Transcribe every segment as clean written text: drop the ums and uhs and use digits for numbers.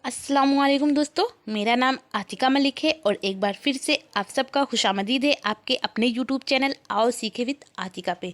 अस्सलामुअलैकुम दोस्तों, मेरा नाम आतिका मलिक है और एक बार फिर से आप सबका खुशामदीद है आपके अपने यूट्यूब चैनल आओ सीखे विद आतिका पे।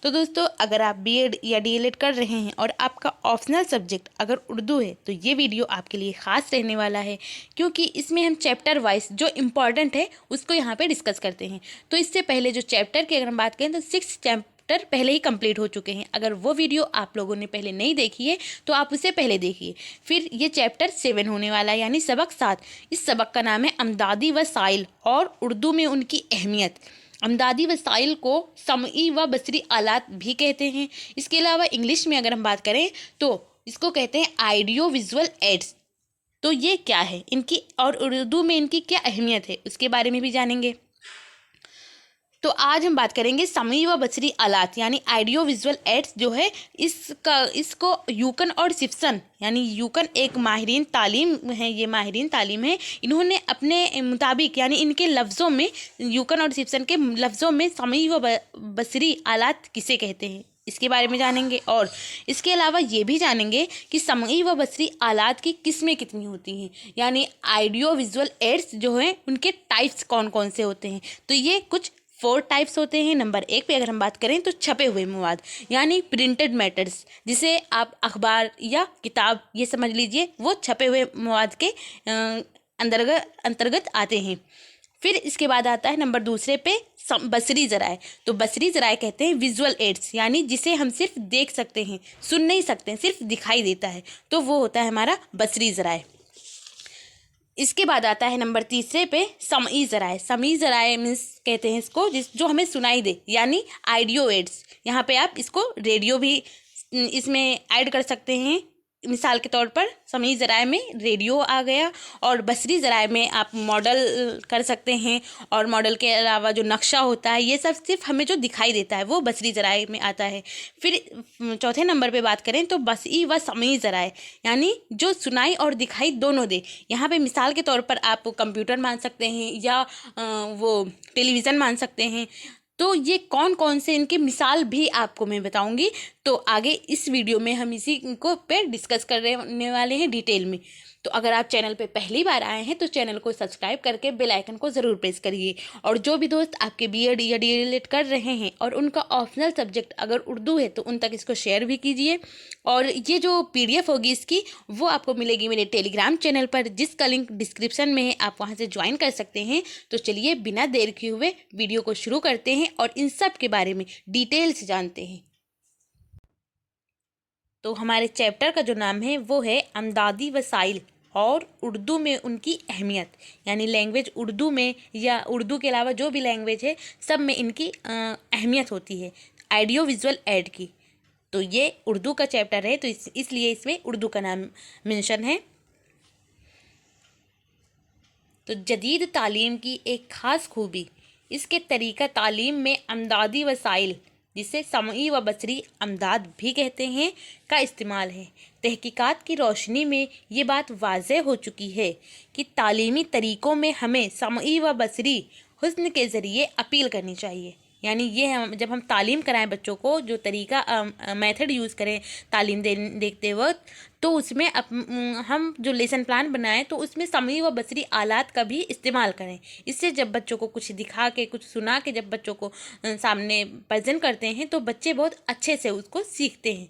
तो दोस्तों, अगर आप बीएड या डीएलएड कर रहे हैं और आपका ऑप्शनल सब्जेक्ट अगर उर्दू है तो ये वीडियो आपके लिए ख़ास रहने वाला है, क्योंकि इसमें हम चैप्टर वाइज जो इम्पॉर्टेंट है उसको यहाँ पे डिस्कस करते हैं। तो इससे पहले जो चैप्टर की अगर हम बात करें तो 6 चैप्टर पहले ही कंप्लीट हो चुके हैं। अगर वो वीडियो आप लोगों ने पहले नहीं देखी है तो आप उसे पहले देखिए। फिर ये चैप्टर 7 होने वाला है, यानी सबक 7। इस सबक का नाम है अमदादी वसाइल और उर्दू में उनकी अहमियत। अमदादी वसाइल को समई व बसरी आलात भी कहते हैं। इसके अलावा इंग्लिश में अगर हम बात करें तो इसको कहते हैं आइडियो विजुअल एड्स। तो ये क्या है इनकी और उर्दू में इनकी क्या अहमियत है उसके बारे में भी जानेंगे। तो आज हम बात करेंगे समई व बसरी आलात यानी आइडियो विजुअल एड्स जो है इसको यूकन और सिप्सन, यानी यूकन एक माहिरीन तालीम है, ये माहिरीन तालीम है, इन्होंने अपने मुताबिक यानी इनके लफ्ज़ों में, यूकन और सिप्सन के लफ्ज़ों में समई व बसरी आलात किसे कहते हैं इसके बारे में जानेंगे। और इसके अलावा ये भी जानेंगे कि समई व बसरी आलात की किस्में कितनी होती हैं, यानी आइडियो विजुअल एड्स जो हैं उनके टाइप्स कौन कौन से होते हैं। तो ये कुछ 4 टाइप्स होते हैं। नंबर 1 पे अगर हम बात करें तो छपे हुए मवाद यानी प्रिंटेड मैटर्स, जिसे आप अखबार या किताब ये समझ लीजिए, वो छपे हुए मवाद के अंतर्गत आते हैं। फिर इसके बाद आता है नंबर 2 पे बसरी ज़राए। तो बसरी ज़राए कहते हैं विजुअल एड्स, यानी जिसे हम सिर्फ देख सकते हैं, सुन नहीं सकते हैं, सिर्फ दिखाई देता है, तो वो होता है हमारा बसरी ज़राए। इसके बाद आता है नंबर 3 पे समई ज़राए। समई ज़राए मीन्स कहते हैं इसको जो हमें सुनाई दे, यानी आइडियो एड्स। यहाँ पे आप इसको रेडियो भी इसमें ऐड कर सकते हैं। मिसाल के तौर पर समई ज़राए में रेडियो आ गया, और बसरी ज़राए में आप मॉडल कर सकते हैं, और मॉडल के अलावा जो नक्शा होता है ये सब सिर्फ हमें जो दिखाई देता है वो बसरी ज़राए में आता है। फिर चौथे नंबर पे बात करें तो बसई व समई ज़राए, यानी जो सुनाई और दिखाई दोनों दे। यहाँ पे मिसाल के तौर पर आप कंप्यूटर मान सकते हैं या वो टेलीविज़न मान सकते हैं। तो ये कौन कौन से इनके मिसाल भी आपको मैं बताऊंगी। तो आगे इस वीडियो में हम इसी को पे डिस्कस करने वाले हैं डिटेल में। तो अगर आप चैनल पे पहली बार आए हैं तो चैनल को सब्सक्राइब करके बेल आइकन को ज़रूर प्रेस करिए। और जो भी दोस्त आपके बीएड या डीएलएड कर रहे हैं और उनका ऑप्शनल सब्जेक्ट अगर उर्दू है तो उन तक इसको शेयर भी कीजिए। और ये जो पीडीएफ होगी इसकी वो आपको मिलेगी मेरे टेलीग्राम चैनल पर, जिसका लिंक डिस्क्रिप्शन में है, आप वहाँ से ज्वाइन कर सकते हैं। तो चलिए बिना देर किए हुए वीडियो को शुरू करते हैं और इन सब के बारे में डिटेल से जानते हैं। तो हमारे चैप्टर का जो नाम है वो है अमदादी वसाइल और उर्दू में उनकी अहमियत, यानी लैंग्वेज उर्दू में या उर्दू के अलावा जो भी लैंग्वेज है सब में इनकी अहमियत होती है आइडियो विजुअल एड की। तो ये उर्दू का चैप्टर है तो इसलिए इसमें उर्दू का नाम मेंशन है। तो जदीद तालीम की एक ख़ास खूबी इसके तरीक़ा तालीम में अमदादी वसाइल, जिसे समई व बसरी अमदाद भी कहते हैं, का इस्तेमाल है। तहकीकात की रोशनी में ये बात वाज़ेह हो चुकी है कि तालीमी तरीक़ों में हमें समई व बसरी हुस्न के ज़रिए अपील करनी चाहिए। यानी ये हम जब हम तालीम कराएं बच्चों को, जो तरीका मेथड यूज़ करें तालीम देखते वक्त, तो उसमें हम जो लेसन प्लान बनाएं तो उसमें समई व बसरी आलात का भी इस्तेमाल करें। इससे जब बच्चों को कुछ दिखा के, कुछ सुना के जब बच्चों को सामने प्रेजेंट करते हैं तो बच्चे बहुत अच्छे से उसको सीखते हैं,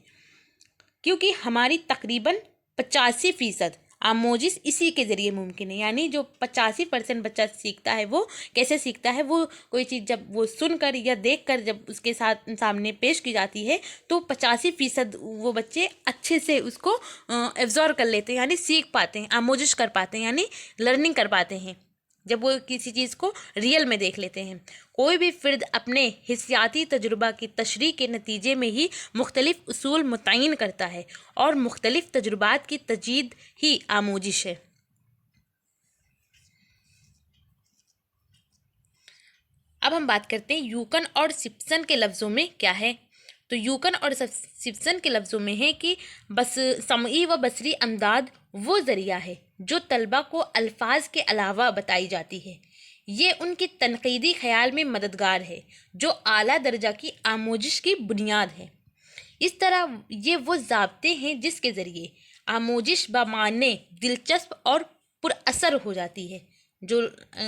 क्योंकि हमारी तकरीबन 85% आमोजिश इसी के ज़रिए मुमकिन है। यानी जो 85% बच्चा सीखता है वो कैसे सीखता है, वो कोई चीज़ जब वो सुनकर या देखकर जब उसके साथ सामने पेश की जाती है तो 85% वो बच्चे अच्छे से उसको एब्जॉर्व कर लेते हैं, यानी सीख पाते हैं, आमोजिश कर पाते हैं, यानी लर्निंग कर पाते हैं जब वो किसी चीज़ को रियल में देख लेते हैं। कोई भी फ़र्द अपने हिस्सियाती तजुर्बा की तशरीह के नतीजे में ही मुख्तलिफ उसूल मुतय्यन करता है, और मुख्तलिफ तजुर्बात की तजदीद ही आमोजिश है। अब हम बात करते हैं यूकन और सिप्सन के लफ्ज़ों में क्या है। तो यूकन और सिप्सन के लफ्ज़ों में है कि बस समई व बसरी अमदाद वो ज़रिया है जो तलबा को अल्फाज के अलावा बताई जाती है। ये उनकी तनकीदी ख्याल में मददगार है जो आला दर्जा की आमोजिश की बुनियाद है। इस तरह ये वो ज़ाब्ते हैं जिसके ज़रिए आमोजिश बमाने दिलचस्प और पुरअसर हो जाती है। जो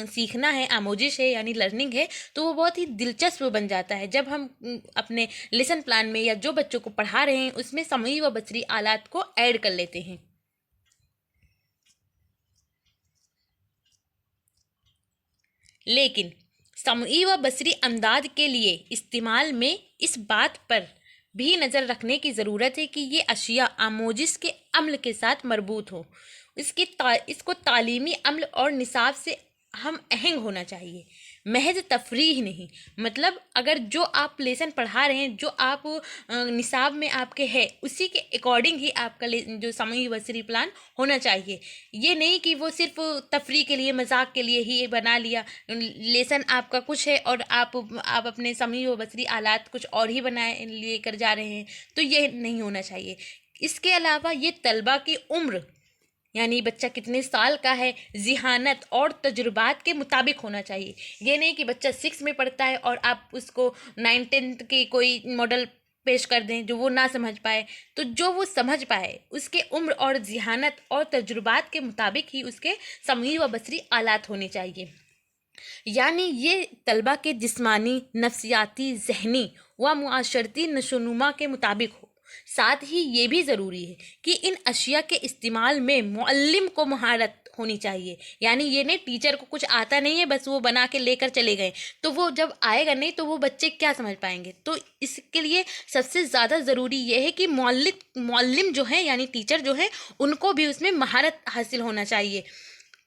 सीखना है, आमोजिश है यानी लर्निंग है, तो वो बहुत ही दिलचस्प बन जाता है जब हम अपने लेसन प्लान में या जो बच्चों को पढ़ा रहे हैं उसमें समई व बसरी आलात को ऐड कर लेते हैं। लेकिन समई व बसरी अंदाज के लिए इस्तेमाल में इस बात पर भी नज़र रखने की ज़रूरत है कि ये अशिया आमोजिश के अम्ल के साथ मरबूत हो। इसको तालीमी अम्ल और निसाब से हम आहंग होना चाहिए, महज तफरीह नहीं। मतलब अगर जो आप लेसन पढ़ा रहे हैं, जो आप निसाब में आपके है, उसी के अकॉर्डिंग ही आपका जो समई बसरी प्लान होना चाहिए। ये नहीं कि वो सिर्फ तफरीह के लिए, मजाक के लिए ही बना लिया। लेसन आपका कुछ है और आप अपने समई व बसरी आलात कुछ और ही बनाए लेकर जा रहे हैं, तो ये नहीं होना चाहिए। इसके अलावा ये तलबा की उम्र यानी बच्चा कितने साल का है, ज़िहानत और तजुर्बात के मुताबिक होना चाहिए। ये नहीं कि बच्चा 6 में पढ़ता है और आप उसको 9-10 की कोई मॉडल पेश कर दें जो वो ना समझ पाए। तो जो वो समझ पाए उसके उम्र और ज़िहानत और तजुर्बात के मुताबिक ही उसके समई व बसरी आलात होने चाहिए। यानी ये तलबा के जिस्मानी, नफ्सियाती, ज़हनी व मुआशरती नशोनुमा के मुताबिक हो। साथ ही ये भी ज़रूरी है कि इन अशिया के इस्तेमाल में मुअल्लिम को महारत होनी चाहिए। यानी ये नहीं टीचर को कुछ आता नहीं है, बस वो बना के लेकर चले गए, तो वो जब आएगा नहीं तो वो बच्चे क्या समझ पाएंगे। तो इसके लिए सबसे ज़्यादा ज़रूरी ये है कि मुअल्लिम जो है यानी टीचर जो है, उनको भी उसमें महारत हासिल होना चाहिए,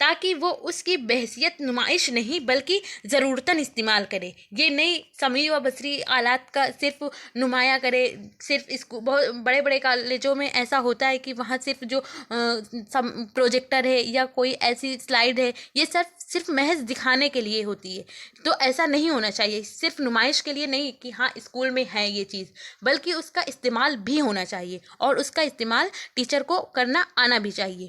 ताकि वो उसकी बहसियत नुमाइश नहीं बल्कि ज़रूरतन इस्तेमाल करे। ये नहीं समई व बसरी आलात का सिर्फ नुमाया करे। सिर्फ इसको बहुत बड़े बड़े कॉलेजों में ऐसा होता है कि वहाँ सिर्फ जो प्रोजेक्टर है या कोई ऐसी स्लाइड है, ये सिर्फ महज दिखाने के लिए होती है। तो ऐसा नहीं होना चाहिए, सिर्फ नुमाइश के लिए नहीं कि हाँ स्कूल में है ये चीज़, बल्कि उसका इस्तेमाल भी होना चाहिए और उसका इस्तेमाल टीचर को करना आना भी चाहिए।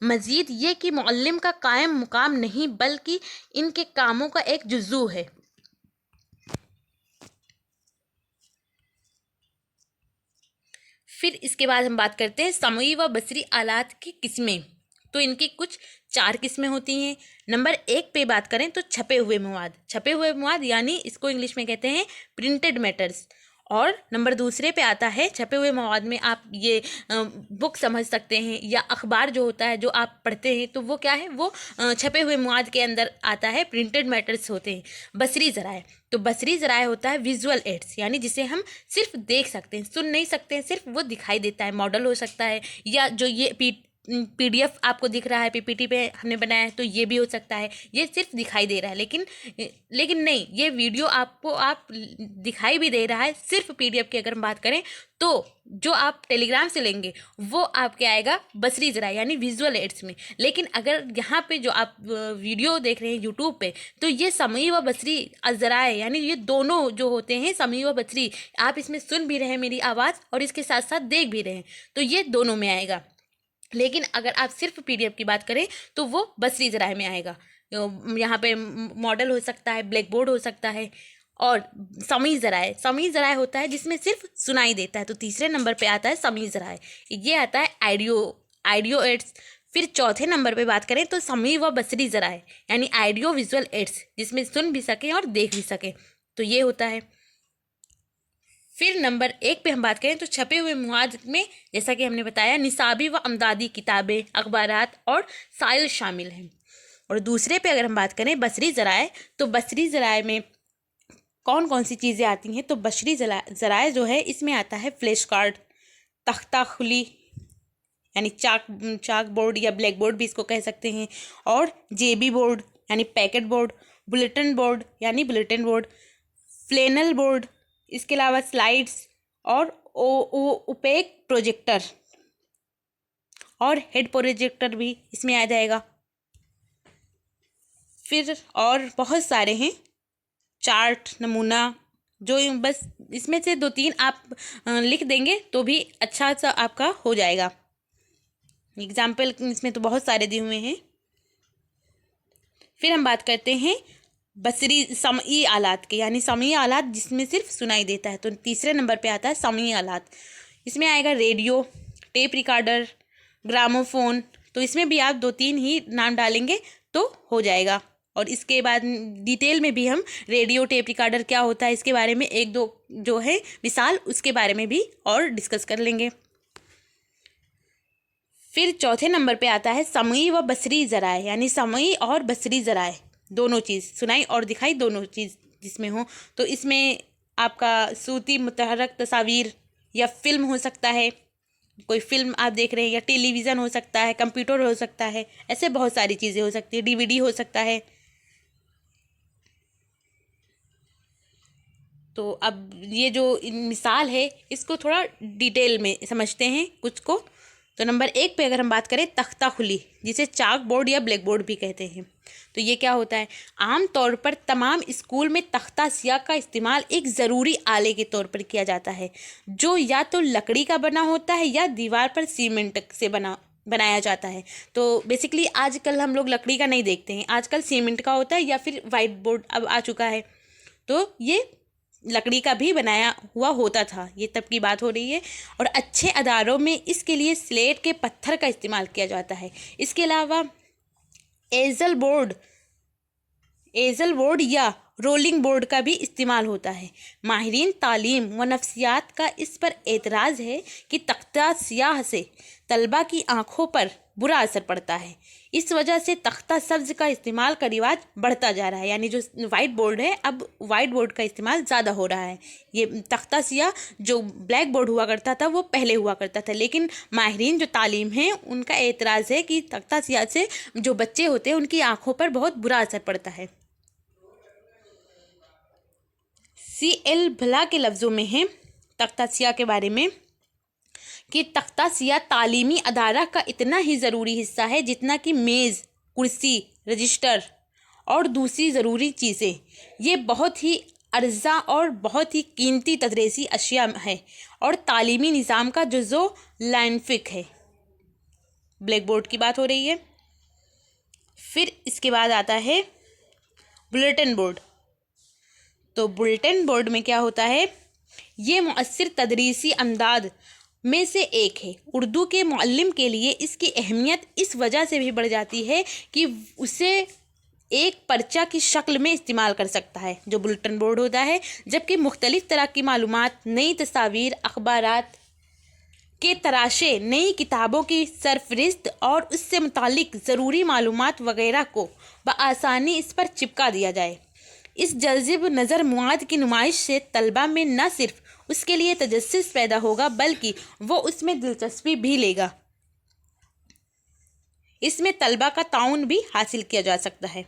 मज़ीद ये कि मुअल्लिम का कायम मुकाम नहीं बल्कि इनके कामों का एक जुज़ू है। फिर इसके बाद हम बात करते हैं समई व बसरी आलात की किस्में। तो इनकी कुछ 4 किस्में होती हैं। नंबर 1 पे बात करें तो छपे हुए मवाद। छपे हुए मवाद यानी इसको इंग्लिश में कहते हैं प्रिंटेड मैटर्स। और नंबर 2 पे आता है छपे हुए मवाद में आप ये बुक समझ सकते हैं या अखबार जो होता है जो आप पढ़ते हैं, तो वो क्या है, वो छपे हुए मवाद के अंदर आता है, प्रिंटेड मैटर्स होते हैं। बसरी ज़राए, तो बसरी ज़राए होता है विजुअल एड्स, यानी जिसे हम सिर्फ देख सकते हैं, सुन नहीं सकते हैं, सिर्फ वो दिखाई देता है। मॉडल हो सकता है या जो ये PDF आपको दिख रहा है, PPT पे हमने बनाया है, तो ये भी हो सकता है। ये सिर्फ दिखाई दे रहा है, लेकिन नहीं, ये वीडियो आपको दिखाई भी दे रहा है। सिर्फ PDF की अगर हम बात करें तो जो आप टेलीग्राम से लेंगे वो आपके आएगा बसरी ज़राए यानी विजुअल एड्स में। लेकिन अगर यहाँ पे जो आप वीडियो देख रहे हैं यूट्यूब पे, तो ये समई व बसरी ज़राए यानी ये दोनों जो होते हैं समई व बसरी, आप इसमें सुन भी रहे हैं मेरी आवाज़ और इसके साथ साथ देख भी रहे हैं, तो ये दोनों में आएगा। लेकिन अगर आप सिर्फ PDF की बात करें तो वो बसरी ज़राए में आएगा। यहाँ पे मॉडल हो सकता है, ब्लैक बोर्ड हो सकता है। और समई ज़राए होता है जिसमें सिर्फ सुनाई देता है, तो 3 नंबर पे आता है समई ज़राए। ये आता है आइडियो एड्स। फिर 4थे नंबर पे बात करें तो समई व बसरी ज़राए यानी आइडियो विजुअल एड्स, जिसमें सुन भी सकें और देख भी सकें, तो ये होता है। फिर नंबर 1 पे हम बात करें तो छपे हुए मवाद में जैसा कि हमने बताया निसाबी व अमदादी किताबें, अखबारात और साइल शामिल हैं। और 2 पे अगर हम बात करें बसरी ज़राए, तो बसरी ज़राए में कौन कौन सी चीज़ें आती हैं, तो बसरी ज़राए जो है इसमें आता है फ्लैश कार्ड, तख्ता खुली यानी चाक बोर्ड या ब्लैक बोर्ड भी इसको कह सकते हैं, और JB बोर्ड यानी पैकेट बोर्ड, बुलेटिन बोर्ड यानी बुलेटिन बोर्ड, फ्लैनल बोर्ड, इसके अलावा स्लाइड्स और ओपेक प्रोजेक्टर और हेड प्रोजेक्टर भी इसमें आ जाएगा। फिर और बहुत सारे हैं, चार्ट, नमूना, जो बस इसमें से 2-3 आप लिख देंगे तो भी अच्छा सा आपका हो जाएगा। एग्जाम्पल इसमें तो बहुत सारे दिए हुए हैं। फिर हम बात करते हैं बसरी समई आलात के, यानी समई आलात जिसमें सिर्फ सुनाई देता है, तो 3 नंबर पे आता है समई आलात। इसमें आएगा रेडियो, टेप रिकॉर्डर, ग्रामोफोन, तो इसमें भी आप 2-3 ही नाम डालेंगे तो हो जाएगा। और इसके बाद डिटेल में भी हम रेडियो टेप रिकॉर्डर क्या होता है इसके बारे में 1-2 जो है मिसाल उसके बारे में भी और डिस्कस कर लेंगे। फिर चौथे नंबर पे आता है समई व बसरी ज़राए, यानी समई और बसरी ज़राए दोनों चीज़, सुनाई और दिखाई दोनों चीज़ जिसमें हो। तो इसमें आपका सूती मुतहरक तस्वीर या फिल्म हो सकता है, कोई फिल्म आप देख रहे हैं, या टेलीविज़न हो सकता है, कंप्यूटर हो सकता है, ऐसे बहुत सारी चीज़ें हो सकती है, DVD हो सकता है। तो अब ये जो मिसाल है इसको थोड़ा डिटेल में समझते हैं कुछ को। तो नंबर 1 पे अगर हम बात करें तख्ता खुली, जिसे चाक बोर्ड या ब्लैक बोर्ड भी कहते हैं, तो ये क्या होता है? आम तौर पर तमाम स्कूल में तख्ता सियाह का इस्तेमाल एक ज़रूरी आले के तौर पर किया जाता है, जो या तो लकड़ी का बना होता है या दीवार पर सीमेंट से बनाया जाता है। तो बेसिकली आजकल हम लोग लकड़ी का नहीं देखते हैं, आजकल सीमेंट का होता है या फिर वाइट बोर्ड अब आ चुका है। तो ये लकड़ी का भी बनाया हुआ होता था, ये तब की बात हो रही है। और अच्छे अदारों में इसके लिए स्लेट के पत्थर का इस्तेमाल किया जाता है। इसके अलावा एजल बोर्ड या रोलिंग बोर्ड का भी इस्तेमाल होता है। माहिरीन तालीम व नफ्सियात का इस पर एतराज़ है कि तख्ता सियाह से तलबा की आँखों पर बुरा असर पड़ता है। इस वजह से तख्ता सब्ज़ का इस्तेमाल का रिवाज बढ़ता जा रहा है, यानी जो वाइट बोर्ड है अब वाइट बोर्ड का इस्तेमाल ज़्यादा हो रहा है। ये तख्ता सियाह जो ब्लैक बोर्ड हुआ करता था वो पहले हुआ करता था, लेकिन माहिरीन जो तालीम है उनका एतराज़ है कि तख्ता सियाह से जो बच्चे होते हैं उनकी आँखों पर बहुत बुरा असर पड़ता है। CL भला के लफ्ज़ों में है तख्ता सियाह के बारे में कि तख्ता सियाह तालीमी अदारा का इतना ही ज़रूरी हिस्सा है जितना कि मेज़, कुर्सी, रजिस्टर और दूसरी ज़रूरी चीज़ें। ये बहुत ही अर्जा और बहुत ही कीमती तदरीसी अशिया है और तालीमी निज़ाम का जुज़ो लाइनफिक है। ब्लैक बोर्ड की बात हो रही है। फिर इसके बाद आता है बुलेटिन बोर्ड। तो बुलेटिन बोर्ड में क्या होता है? ये मुअस्सिर तदरीसी अंदाज में से एक है। उर्दू के मुअल्लिम के लिए इसकी अहमियत इस वजह से भी बढ़ जाती है कि उसे एक पर्चा की शक्ल में इस्तेमाल कर सकता है जो बुलेटिन बोर्ड होता है, जबकि मुख्तलिफ़ तरह की मालूमात, नई तस्वीर, अखबारात के तराशे, नई किताबों की सरफरिस्त और उससे मुतालिक ज़रूरी मालूमात वगैरह को बआसानी इस पर चिपका दिया जाए। इस जल्ज़िब नज़र मुआद की नुमाइश से तलबा में न सिर्फ उसके लिए तजस्सुस पैदा होगा बल्कि वो उसमें दिलचस्पी भी लेगा। इसमें तलबा का ताउन भी हासिल किया जा सकता है।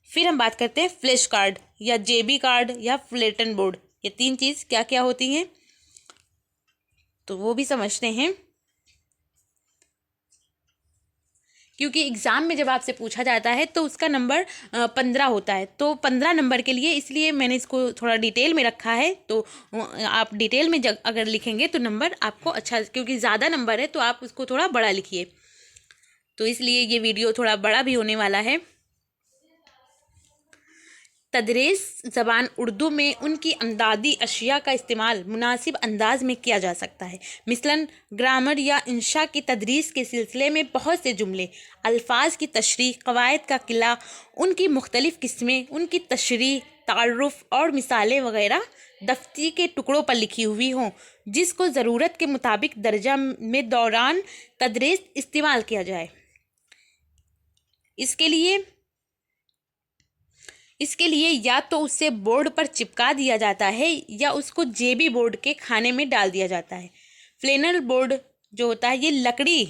फिर हम बात करते हैं फ्लैश कार्ड या JB कार्ड या बुलेटिन बोर्ड। ये 3 चीज़ क्या क्या होती हैं तो वो भी समझते हैं, क्योंकि एग्ज़ाम में जब आपसे पूछा जाता है तो उसका नंबर 15 होता है। तो 15 नंबर के लिए इसलिए मैंने इसको थोड़ा डिटेल में रखा है। तो आप डिटेल में अगर लिखेंगे तो नंबर आपको अच्छा, क्योंकि ज़्यादा नंबर है तो आप उसको थोड़ा बड़ा लिखिए। तो इसलिए ये वीडियो थोड़ा बड़ा भी होने वाला है। तदरीस ज़बान उर्दू में उनकी अमदादी अशिया का इस्तेमाल मुनासिब अंदाज में किया जा सकता है। मिसलन ग्रामर या इंशा की तदरीस के सिलसिले में बहुत से जुमले, अल्फाज की तशरीह, कवायद का किला, उनकी मुख्तलिफ़ किस्में, उनकी तशरीह, तारुफ़ और मिसालें वगैरह दफ्ती के टुकड़ों पर लिखी हुई हों, जिसको ज़रूरत के मुताबिक दर्जा में दौरान तदरीस इस्तेमाल किया जाए। इसके लिए या तो उसे बोर्ड पर चिपका दिया जाता है या उसको JB बोर्ड के खाने में डाल दिया जाता है। फ्लेनल बोर्ड जो होता है ये लकड़ी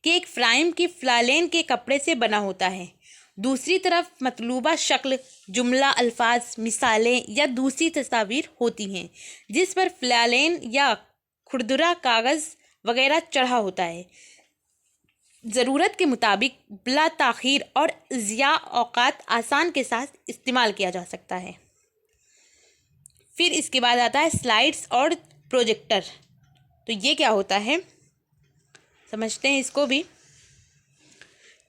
के एक फ्राइम की फ्लालेन के कपड़े से बना होता है। दूसरी तरफ मतलूबा शक्ल, जुमला, अल्फाज, मिसालें या दूसरी तस्वीर होती हैं जिस पर फ्लालेन या खुरदुरा कागज़ वगैरह चढ़ा होता है। ज़रूरत के मुताबिक बिला ताख़ीर और ज़िया औक़ात आसान के साथ इस्तेमाल किया जा सकता है। फिर इसके बाद आता है स्लाइड्स और प्रोजेक्टर। तो ये क्या होता है समझते हैं इसको भी।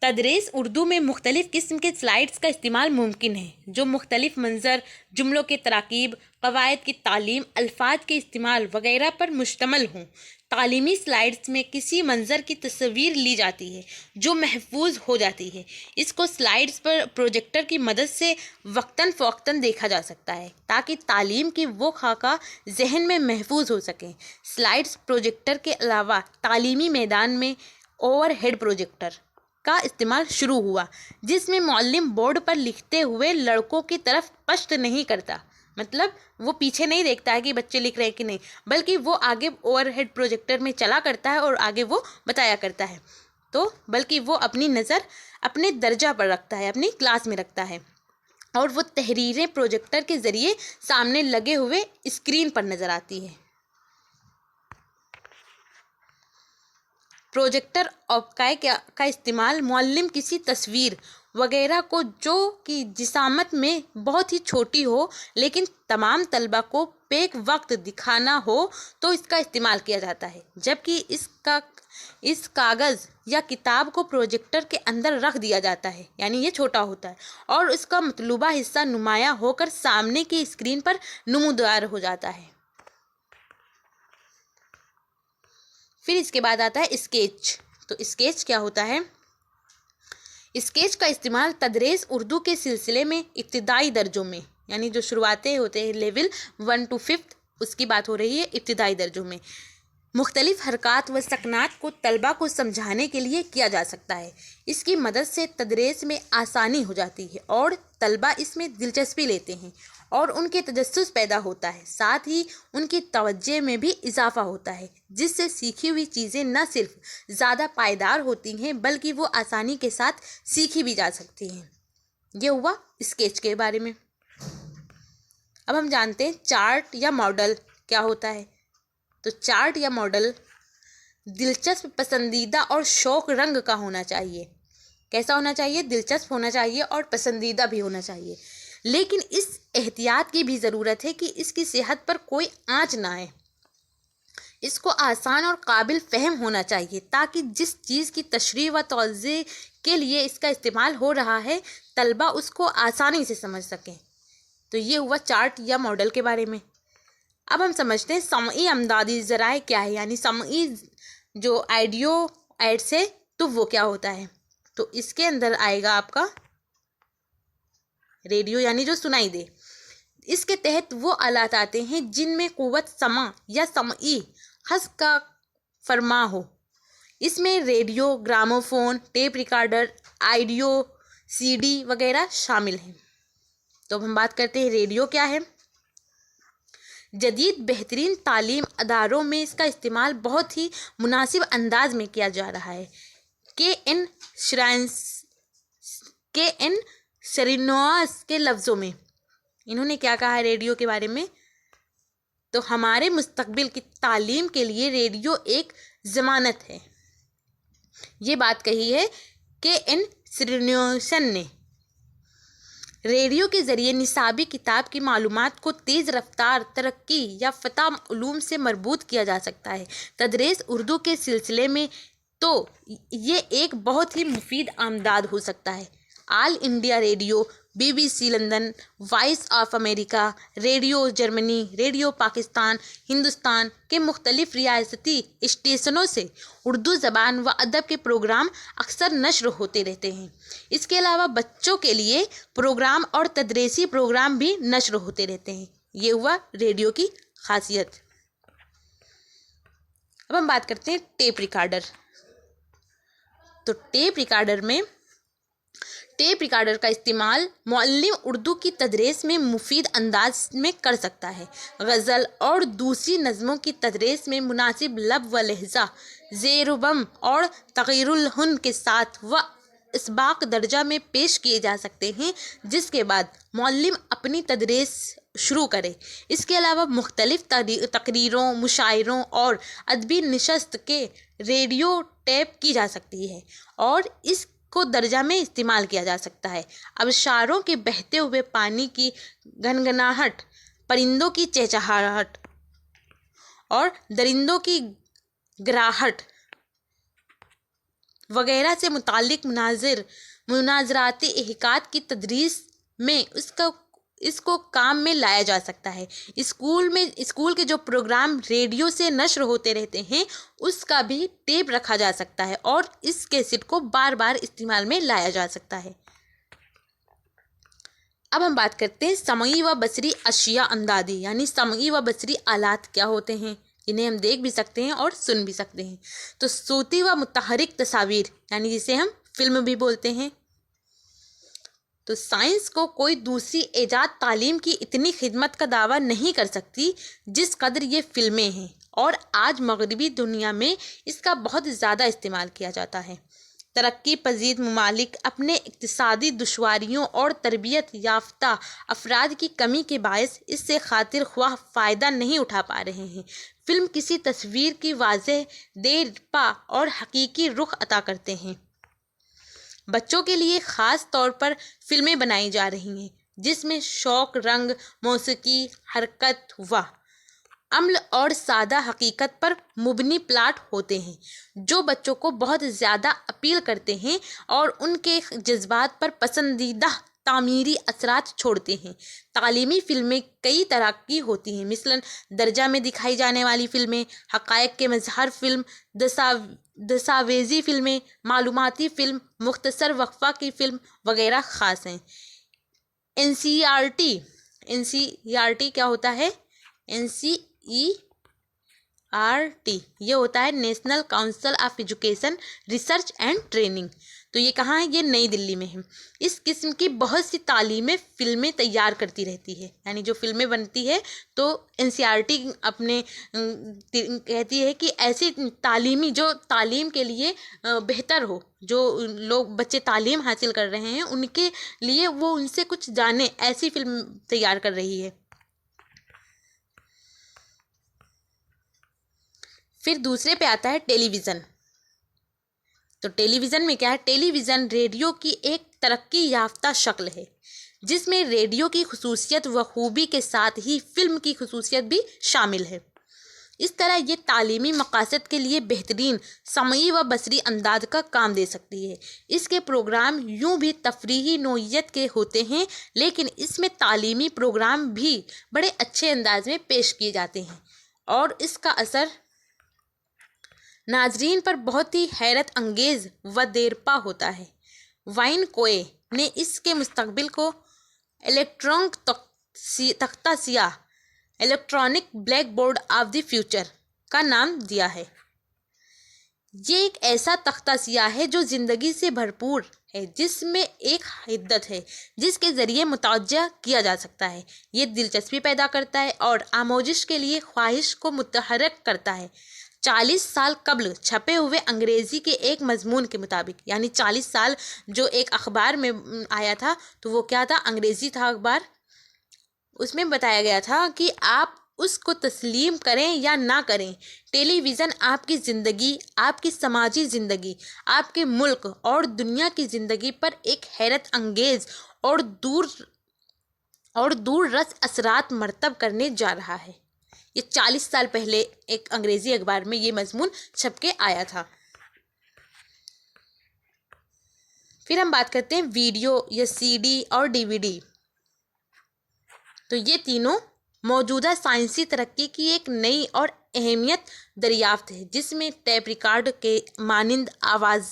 تدریس اردو میں مختلف قسم کے سلائڈز کا استعمال ممکن ہے جو مختلف منظر، جملوں کے تراکیب، قواعد کی تعلیم، الفاظ کے استعمال وغیرہ پر مشتمل ہوں۔ تعلیمی سلائڈز میں کسی منظر کی تصویر لی جاتی ہے جو محفوظ ہو جاتی ہے۔ اس کو سلائڈز پر پروجیکٹر کی مدد سے وقتاً فوقتاً دیکھا جا سکتا ہے تاکہ تعلیم کی وہ خاکہ ذہن میں محفوظ ہو سکیں۔ سلائڈز پروجیکٹر کے علاوہ تعلیمی میدان میں اوور ہیڈ پروجیکٹر کا استعمال شروع ہوا، جس میں معلم بورڈ پر لکھتے ہوئے لڑکوں کی طرف پشت نہیں کرتا، مطلب وہ پیچھے نہیں دیکھتا ہے کہ بچے لکھ رہے ہیں کہ نہیں، بلکہ وہ آگے اوور ہیڈ پروجیکٹر میں چلا کرتا ہے اور آگے وہ بتایا کرتا ہے، تو بلکہ وہ اپنی نظر اپنے درجہ پر رکھتا ہے، اپنی کلاس میں رکھتا ہے، اور وہ تحریریں پروجیکٹر کے ذریعے سامنے لگے ہوئے اسکرین پر نظر آتی ہے۔ پروجیکٹر کا استعمال معلم کسی تصویر وغیرہ کو جو کہ جسامت میں بہت ہی چھوٹی ہو لیکن تمام طلبہ کو بیک وقت دکھانا ہو تو اس کا استعمال کیا جاتا ہے، جبکہ اس کاغذ یا کتاب کو پروجیکٹر کے اندر رکھ دیا جاتا ہے، یعنی یہ چھوٹا ہوتا ہے اور اس کا مطلوبہ حصہ نمایاں ہو کر سامنے کی اسکرین پر نمودار ہو جاتا ہے۔ پھر اس کے بعد آتا ہے اسکیچ۔ تو اسکیچ کیا ہوتا ہے؟ اسکیچ کا استعمال تدریس اردو کے سلسلے میں ابتدائی درجوں میں، یعنی جو شروعاتیں ہوتے ہیں لیول 1 to 5، اس کی بات ہو رہی ہے ابتدائی درجوں میں، مختلف حرکات و سکنات کو طلبہ کو سمجھانے کے لیے کیا جا سکتا ہے۔ اس کی مدد سے تدریس میں آسانی ہو جاتی ہے اور طلبہ اس میں دلچسپی لیتے ہیں اور ان کے تجسس پیدا ہوتا ہے، ساتھ ہی ان کی توجہ میں بھی اضافہ ہوتا ہے، جس سے سیکھی ہوئی چیزیں نہ صرف زیادہ پائیدار ہوتی ہیں بلکہ وہ آسانی کے ساتھ سیکھی بھی جا سکتی ہیں۔ یہ ہوا اسکیچ کے بارے میں۔ اب ہم جانتے ہیں چارٹ یا ماڈل کیا ہوتا ہے۔ تو چارٹ یا ماڈل دلچسپ، پسندیدہ اور شوق رنگ کا ہونا چاہیے۔ کیسا ہونا چاہیے؟ دلچسپ ہونا چاہیے اور پسندیدہ بھی ہونا چاہیے، لیکن اس احتیاط کی بھی ضرورت ہے کہ اس کی صحت پر کوئی آنچ نہ آئے۔ اس کو آسان اور قابل فہم ہونا چاہیے تاکہ جس چیز کی تشریح و توضیح کے لیے اس کا استعمال ہو رہا ہے طلبہ اس کو آسانی سے سمجھ سکیں۔ تو یہ ہوا چارٹ یا ماڈل کے بارے میں۔ اب ہم سمجھتے ہیں سمعی امدادی ذرائع کیا ہے، یعنی سمعی جو آڈیو ایڈس ہے تو وہ کیا ہوتا ہے۔ تو اس کے اندر آئے گا آپ کا ریڈیو، یعنی جو سنائی دے۔ اس کے تحت وہ آلات آتے ہیں جن میں قوت سمع یا سمعی حس کا فرما ہو۔ اس میں radio, gramophone, tape recorder, audio C D وغیرہ شامل ہیں۔ تو اب ہم بات کرتے ہیں ریڈیو کیا ہے۔ جدید بہترین تعلیم اداروں میں اس کا استعمال بہت ہی مناسب انداز میں کیا جا رہا ہے۔ کے این شرینواس کے لفظوں میں انہوں نے کیا کہا ہے ریڈیو کے بارے میں؟ تو ہمارے مستقبل کی تعلیم کے لیے ریڈیو ایک ضمانت ہے۔ یہ بات کہی ہے کے این شرینواس نے۔ ریڈیو کے ذریعے نصابی کتاب کی معلومات کو تیز رفتار، ترقی یافتہ علوم سے مربوط کیا جا سکتا ہے۔ تدریس اردو کے سلسلے میں تو یہ ایک بہت ہی مفید امداد ہو سکتا ہے۔ All India radio, BBC London, voice of امریکہ، radio Germany, radio Pakistan, Hindustan کے مختلف ریاستی اسٹیشنوں سے اردو زبان و ادب کے پروگرام اکثر نشر ہوتے رہتے ہیں۔ اس کے علاوہ بچوں کے لیے پروگرام اور تدریسی پروگرام بھی نشر ہوتے رہتے ہیں۔ یہ ہوا ریڈیو کی خاصیت۔ اب ہم بات کرتے ہیں ٹیپ ریکارڈر۔ تو ٹیپ ریکارڈر کا استعمال معلم اردو کی تدریس میں مفید انداز میں کر سکتا ہے۔ غزل اور دوسری نظموں کی تدریس میں مناسب لب و لہجہ، زیر و بم اور تغیر الہن کے ساتھ و اسباق درجہ میں پیش کیے جا سکتے ہیں، جس کے بعد معلم اپنی تدریس شروع کرے۔ اس کے علاوہ مختلف تقریروں، مشاعروں اور ادبی نشست کے ریڈیو ٹیپ کی جا سکتی ہے اور اس کو درجہ میں استعمال کیا جا سکتا ہے۔ ابشاروں کے بہتے ہوئے پانی کی گنگناہٹ، پرندوں کی چہچہاہٹ اور درندوں کی گراہٹ وغیرہ سے متعلق مناظراتی احکام کی تدریس میں اس کو کام میں لایا جا سکتا ہے۔ اسکول کے جو پروگرام ریڈیو سے نشر ہوتے رہتے ہیں اس کا بھی ٹیپ رکھا جا سکتا ہے اور اس کیسٹ کو بار بار استعمال میں لایا جا سکتا ہے۔ اب ہم بات کرتے ہیں سمعی و بصری اشیاء اندادی، یعنی سمعی و بصری آلات کیا ہوتے ہیں، انہیں ہم دیکھ بھی سکتے ہیں اور سن بھی سکتے ہیں۔ تو صوتی و متحرک تصاویر، یعنی جسے ہم فلم بھی بولتے ہیں۔ تو سائنس کو کوئی دوسری ایجاد تعلیم کی اتنی خدمت کا دعویٰ نہیں کر سکتی جس قدر یہ فلمیں ہیں، اور آج مغربی دنیا میں اس کا بہت زیادہ استعمال کیا جاتا ہے۔ ترقی پذیر ممالک اپنے اقتصادی دشواریوں اور تربیت یافتہ افراد کی کمی کے باعث اس سے خاطر خواہ فائدہ نہیں اٹھا پا رہے ہیں۔ فلم کسی تصویر کی واضح دیرپا اور حقیقی رخ عطا کرتے ہیں۔ بچوں کے لیے خاص طور پر فلمیں بنائی جا رہی ہیں جس میں شوق، رنگ، موسیقی، حرکت و عمل اور سادہ حقیقت پر مبنی پلاٹ ہوتے ہیں جو بچوں کو بہت زیادہ اپیل کرتے ہیں اور ان کے جذبات پر پسندیدہ تعمیری اثرات چھوڑتے ہیں۔ تعلیمی فلمیں کئی طرح کی ہوتی ہیں، مثلاً درجہ میں دکھائی جانے والی فلمیں، حقائق کے مظہر فلم، دستاویزی فلمیں، معلوماتی فلم، مختصر وقفہ کی فلم وغیرہ خاص ہیں۔ N C E R T کیا ہوتا ہے؟ NCERT یہ ہوتا ہے national council of education research and training. تو یہ کہاں ہے؟ یہ نئی دلی میں ہے۔ اس قسم کی بہت سی تعلیمی فلمیں تیار کرتی رہتی ہے، یعنی جو فلمیں بنتی ہے تو NCERT اپنے کہتی ہے کہ ایسی جو تعلیم کے لیے بہتر ہو، جو لوگ بچے تعلیم حاصل کر رہے ہیں ان کے لیے وہ ان سے کچھ جانے، ایسی فلم تیار کر رہی ہے۔ پھر دوسرے پہ آتا ہے ٹیلی ویژن۔ تو ٹیلی ویژن میں کیا ہے؟ ٹیلی ویژن ریڈیو کی ایک ترقی یافتہ شکل ہے جس میں ریڈیو کی خصوصیت و خوبی کے ساتھ ہی فلم کی خصوصیت بھی شامل ہے۔ اس طرح یہ تعلیمی مقاصد کے لیے بہترین سمعی و بصری انداز کا کام دے سکتی ہے۔ اس کے پروگرام یوں بھی تفریحی نوعیت کے ہوتے ہیں لیکن اس میں تعلیمی پروگرام بھی بڑے اچھے انداز میں پیش کیے جاتے ہیں اور اس کا اثر ناظرین پر بہت ہی حیرت انگیز و دیرپا ہوتا ہے۔ وائن کوئے نے اس کے مستقبل کو الیکٹرانک تختہ سیاہ electronic black board of the future کا نام دیا ہے۔ یہ ایک ایسا تختہ سیاہ ہے جو زندگی سے بھرپور ہے، جس میں ایک حدت ہے جس کے ذریعے متوجہ کیا جا سکتا ہے۔ یہ دلچسپی پیدا کرتا ہے اور آموزش کے لیے خواہش کو متحرک کرتا ہے۔ 40 سال قبل چھپے ہوئے انگریزی کے ایک مضمون کے مطابق، یعنی 40 سال جو ایک اخبار میں آیا تھا تو وہ کیا تھا؟ انگریزی تھا اخبار۔ اس میں بتایا گیا تھا کہ آپ اس کو تسلیم کریں یا نہ کریں، ٹیلی ویژن آپ کی زندگی، آپ کی سماجی زندگی، آپ کے ملک اور دنیا کی زندگی پر ایک حیرت انگیز اور دور رس اثرات مرتب کرنے جا رہا ہے۔ یہ 40 سال پہلے ایک انگریزی اخبار میں یہ مضمون چھپ کے آیا تھا۔ پھر ہم بات کرتے ہیں ویڈیو یا CD اور DVD۔ تو یہ تینوں موجودہ سائنسی ترقی کی ایک نئی اور اہمیت دریافت ہے جس میں ٹیپ ریکارڈ کے مانند آواز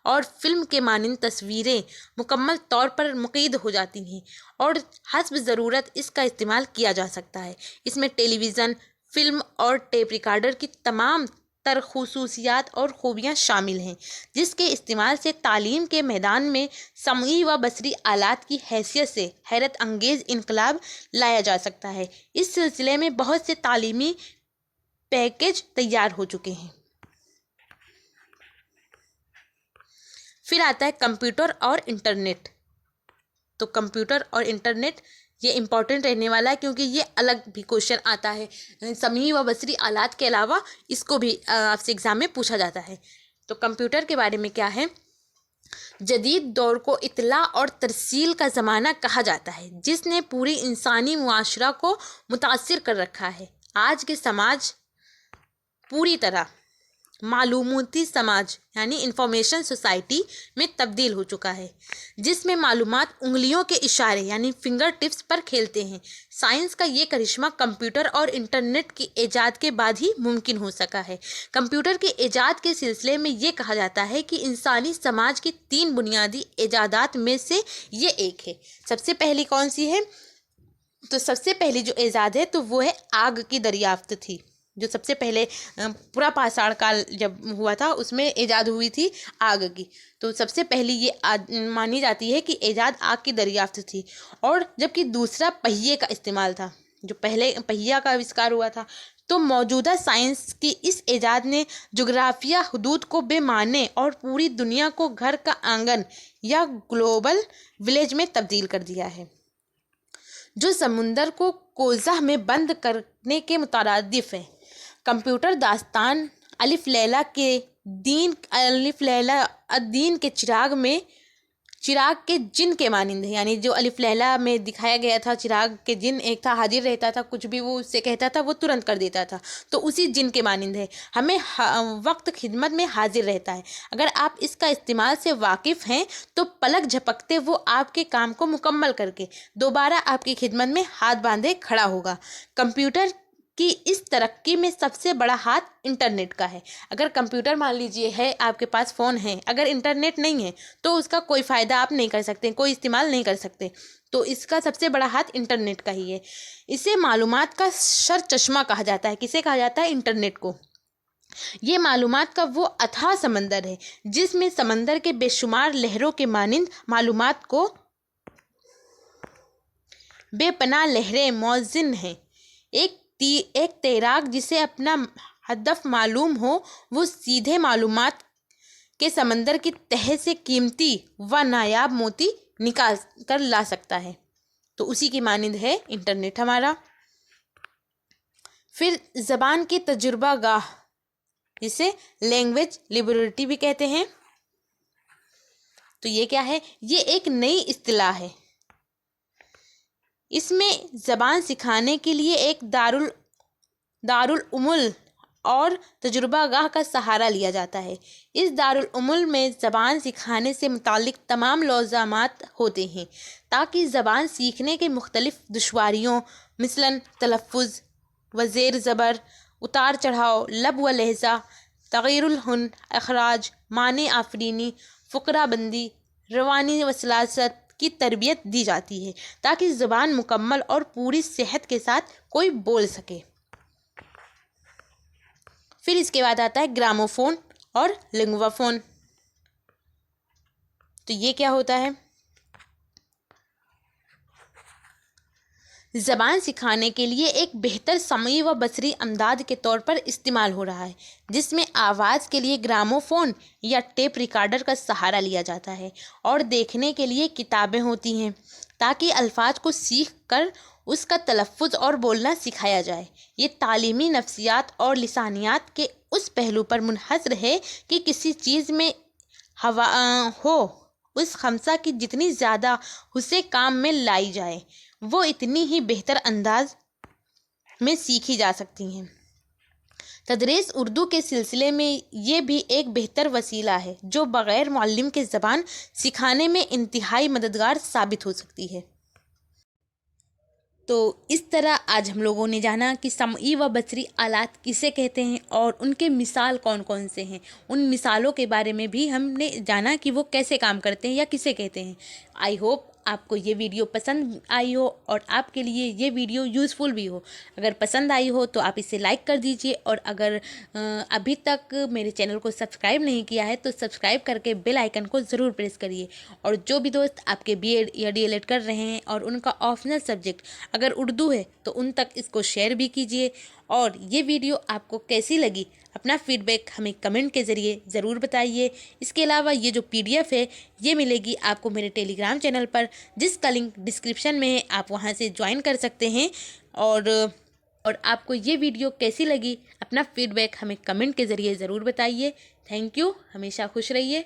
اور فلم کے مانند تصویریں مکمل طور پر مقید ہو جاتی ہیں اور حسب ضرورت اس کا استعمال کیا جا سکتا ہے۔ اس میں ٹیلی ویژن، فلم اور ٹیپ ریکارڈر کی تمام تر خصوصیات اور خوبیاں شامل ہیں جس کے استعمال سے تعلیم کے میدان میں سمعی و بصری آلات کی حیثیت سے حیرت انگیز انقلاب لایا جا سکتا ہے۔ اس سلسلے میں بہت سے تعلیمی پیکیج تیار ہو چکے ہیں۔ پھر آتا ہے کمپیوٹر اور انٹرنیٹ۔ تو کمپیوٹر اور انٹرنیٹ یہ امپورٹنٹ رہنے والا ہے کیونکہ یہ الگ بھی کوشچن آتا ہے، سمعی و بصری آلات کے علاوہ اس کو بھی آپ سے ایگزام میں پوچھا جاتا ہے۔ تو کمپیوٹر کے بارے میں کیا ہے؟ جدید دور کو اطلاع اور ترسیل کا زمانہ کہا جاتا ہے جس نے پوری انسانی معاشرہ کو متاثر کر رکھا ہے۔ آج کے سماج پوری طرح मालूमाती समाज यानी इंफॉर्मेशन सोसाइटी में तब्दील हो चुका है, जिसमें मालूमात उंगलियों के इशारे यानी फिंगर टिप्स पर खेलते हैं। साइंस का ये करिश्मा कंप्यूटर और इंटरनेट की ईजाद के बाद ही मुमकिन हो सका है। कंप्यूटर के ईजाद के सिलसिले में ये कहा जाता है कि इंसानी समाज की 3 बुनियादी ईजादात में से ये एक है। सबसे पहली कौन सी है? तो सबसे पहली जो ईजाद है तो वो है आग की दरियाफ्त थी। जो सबसे पहले पूरा पाषाण काल जब हुआ था उसमें ईजाद हुई थी आग की। तो सबसे पहली ये मानी जाती है कि ईजाद आग की दरियाफ्त थी। और जबकि दूसरा पहिए का इस्तेमाल था। जो पहले पहिया का आविष्कार हुआ था, तो मौजूदा साइंस की इस ईजाद ने जुग्राफिया हुदूद को बेमाने और पूरी दुनिया को घर का आंगन या ग्लोबल विलेज में तब्दील कर दिया है, जो समुंदर को कोज़ा में बंद करने के मुतरादिफ है। कंप्यूटर दास्तान अलिफ लैला अद्दीन के चिराग के जिन के मानिंद है। यानी जो अलिफ लैला में दिखाया गया था चिराग के जिन एक था, हाजिर रहता था, कुछ भी वो उससे कहता था वो तुरंत कर देता था, तो उसी जिन के मानिंद है। हमें वक्त खिदमत में हाजिर रहता है। अगर आप इसका इस्तेमाल से वाकिफ़ हैं तो पलक झपकते वो आपके काम को मुकम्मल करके दोबारा आपकी खिदमत में हाथ बांधे खड़ा होगा। कंप्यूटर कि इस तरक्की में सबसे बड़ा हाथ इंटरनेट का है। अगर कंप्यूटर मान लीजिए है, आपके पास फ़ोन है, अगर इंटरनेट नहीं है तो उसका कोई फ़ायदा आप नहीं कर सकते, कोई इस्तेमाल नहीं कर सकते। तो इसका सबसे बड़ा हाथ इंटरनेट का ही है। इसे मालूमात का सर चश्मा कहा जाता है। किसे कहा जाता है? इंटरनेट को। ये मालूमात का वो अथाह समंदर है जिसमें समंदर के बेशुमार लहरों के मानिंद मालूमात को बेपनाह लहरें मौजिन हैं। एक तैराक जिसे अपना हदफ मालूम हो वो सीधे मालूमात के समंदर की तह से कीमती व नायाब मोती निकाल कर ला सकता है। तो उसी की मानिंद है इंटरनेट हमारा। फिर ज़बान की तजुर्बा गाह, जिसे लैंग्वेज लिबर्टी भी कहते हैं। तो ये क्या है? ये एक नई इस्तिलाह है। इसमें ज़बान सिखाने के लिए एक दारुल उमुल और तजुर्बा गाह का सहारा लिया जाता है। इस दारुल उमुल में ज़बान सिखाने से मुताल्लिक़ तमाम लौज़ामात होते हैं ताकि ज़बान सीखने के मुख्तलिफ़ दुश्वारियों मिसलन तलफ़्फ़ुज़ व ज़ेर ज़बर, उतार चढ़ाव, लब व लहज़ा, तग़य्युरुल हुन, अखराज, माने आफरीनी, फ़ुक़रा बंदी, रवानी व सलासत की तरबियत दी जाती है ताकि ज़बान मुकम्मल और पूरी सेहत के साथ कोई बोल सके। फिर इसके बाद आता है ग्रामोफोन और लिंग्वाफोन। तो ये क्या होता है? ज़बान सिखाने के लिए एक बेहतर समई व बसरी अमदाद के तौर पर इस्तेमाल हो रहा है, जिसमें आवाज़ के लिए ग्रामोफोन या टेप रिकॉर्डर का सहारा लिया जाता है और देखने के लिए किताबें होती हैं ताकि अल्फाज को सीख कर उसका तलफ़्फ़ुज़ और बोलना सिखाया जाए। ये तालीमी नफ्सियात और लिसानियात के उस पहलू पर मुनहसर है कि किसी चीज़ में हवा हो उस खमसा की जितनी ज़्यादा उसे काम में लाई जाए वो इतनी ही बेहतर अंदाज में सीखी जा सकती हैं। तदरीस उर्दू के सिलसिले में ये भी एक बेहतर वसीला है जो बग़ैर मुअल्लिम के ज़बान सिखाने में इंतहाई मददगार साबित हो सकती है। तो इस तरह आज हम लोगों ने जाना कि समई व बसरी आलात किसे कहते हैं और उनके मिसाल कौन कौन से हैं। उन मिसालों के बारे में भी हमने जाना कि वो कैसे काम करते हैं या किसे कहते हैं। आई होप आपको ये वीडियो पसंद आई हो और आपके लिए ये वीडियो यूज़फुल भी हो। अगर पसंद आई हो तो आप इसे लाइक कर दीजिए और अगर अभी तक मेरे चैनल को सब्सक्राइब नहीं किया है तो सब्सक्राइब करके बेल आइकन को ज़रूर प्रेस करिए। और जो भी दोस्त आपके बीएड या डीएलएड कर रहे हैं और उनका ऑप्शनल सब्जेक्ट अगर उर्दू है तो उन तक इसको शेयर भी कीजिए। और ये वीडियो आपको कैसी लगी अपना फीडबैक हमें कमेंट के ज़रिए ज़रूर बताइए। इसके अलावा ये जो पीडीएफ है ये मिलेगी आपको मेरे टेलीग्राम चैनल पर, जिसका लिंक डिस्क्रिप्शन में है, आप वहां से ज्वाइन कर सकते हैं। और आपको ये वीडियो कैसी लगी अपना फीडबैक हमें कमेंट के ज़रिए ज़रूर बताइए। Thank you. हमेशा खुश रहिए।